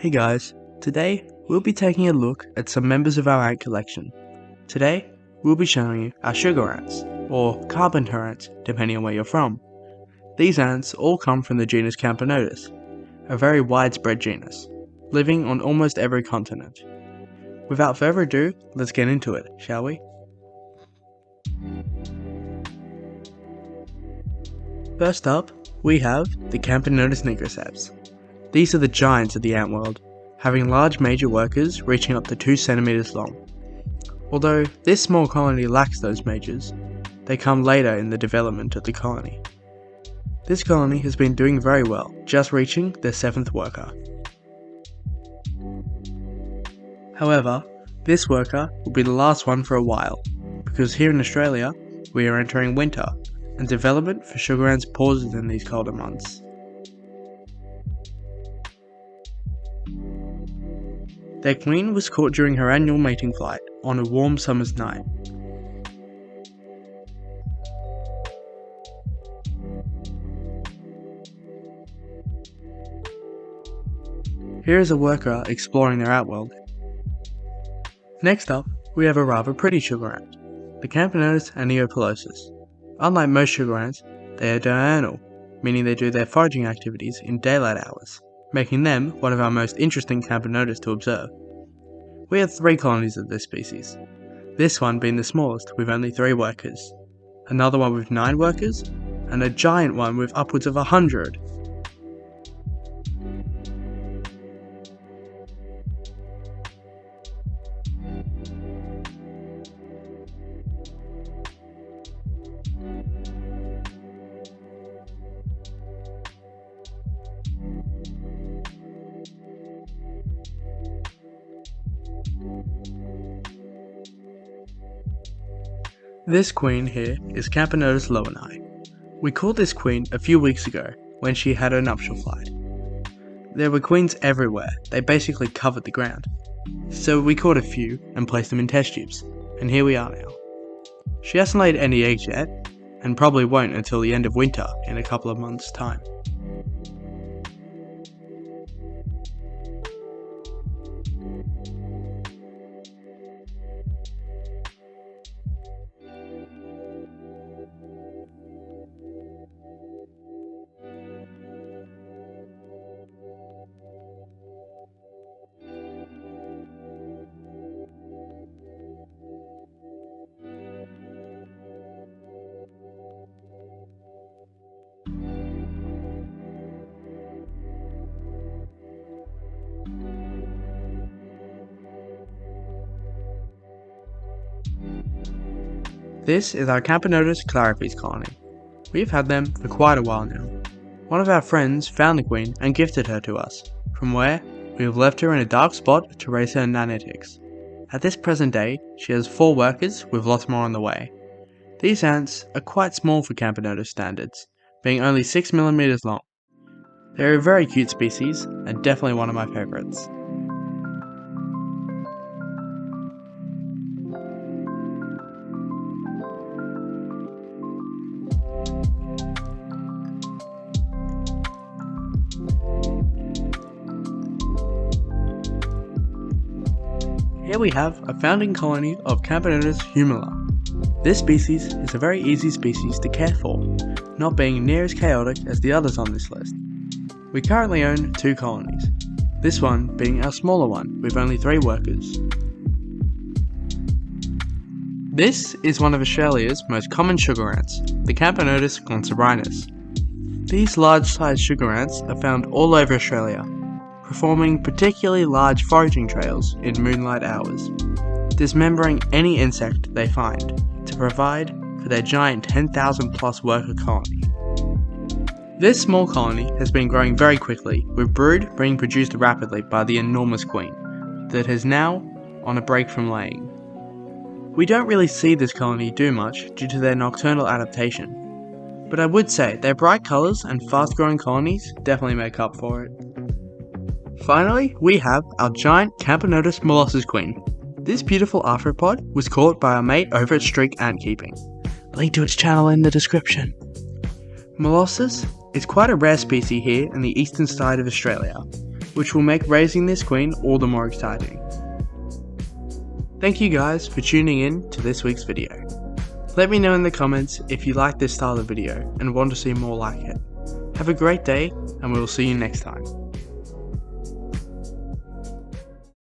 Hey guys, today we'll be taking a look at some members of our ant collection. Today we'll be showing you our sugar ants, or carpenter ants depending on where you're from. These ants all come from the genus Camponotus, a very widespread genus, living on almost every continent. Without further ado, let's get into it, shall we? First up, we have the Camponotus nigriceps. These are the giants of the ant world, having large major workers reaching up to 2 centimeters long. Although this small colony lacks those majors, they come later in the development of the colony. This colony has been doing very well, just reaching their 7th worker. However, this worker will be the last one for a while, because here in Australia, we are entering winter, and development for sugar ants pauses in these colder months. Their queen was caught during her annual mating flight on a warm summer's night. Here is a worker exploring their outworld. Next up, we have a rather pretty sugar ant, the Camponotus aeneopilosus. Unlike most sugar ants, they are diurnal, meaning they do their foraging activities in daylight hours, making them one of our most interesting Camponotus to observe. We have 3 colonies of this species, this one being the smallest with only 3 workers, another one with 9 workers, and a giant one with upwards of 100. This queen here is Camponotus loweni. We caught this queen a few weeks ago when she had her nuptial flight. There were queens everywhere, they basically covered the ground. So we caught a few and placed them in test tubes, and here we are now. She hasn't laid any eggs yet, and probably won't until the end of winter in a couple of months' time. This is our Camponotus claripes colony. We've had them for quite a while now. One of our friends found the queen and gifted her to us, from where we have left her in a dark spot to raise her nanitics. At this present day, she has 4 workers with lots more on the way. These ants are quite small for Camponotus standards, being only 6 millimeters long. They're a very cute species and definitely one of my favourites. Here we have a founding colony of Camponotus humilor. This species is a very easy species to care for, not being near as chaotic as the others on this list. We currently own 2 colonies, this one being our smaller one with only 3 workers. This is one of Australia's most common sugar ants, the Camponotus consobrinus. These large-sized sugar ants are found all over Australia, performing particularly large foraging trails in moonlight hours, dismembering any insect they find to provide for their giant 10,000 plus worker colony. This small colony has been growing very quickly, with brood being produced rapidly by the enormous queen, that is now on a break from laying. We don't really see this colony do much due to their nocturnal adaptation, but I would say their bright colours and fast growing colonies definitely make up for it. Finally, we have our giant Camponotus molossus queen. This beautiful arthropod was caught by our mate over at Streak Ant Keeping. Link to its channel in the description. Molossus is quite a rare species here in the eastern side of Australia, which will make raising this queen all the more exciting. Thank you guys for tuning in to this week's video. Let me know in the comments if you like this style of video and want to see more like it. Have a great day, and we will see you next time.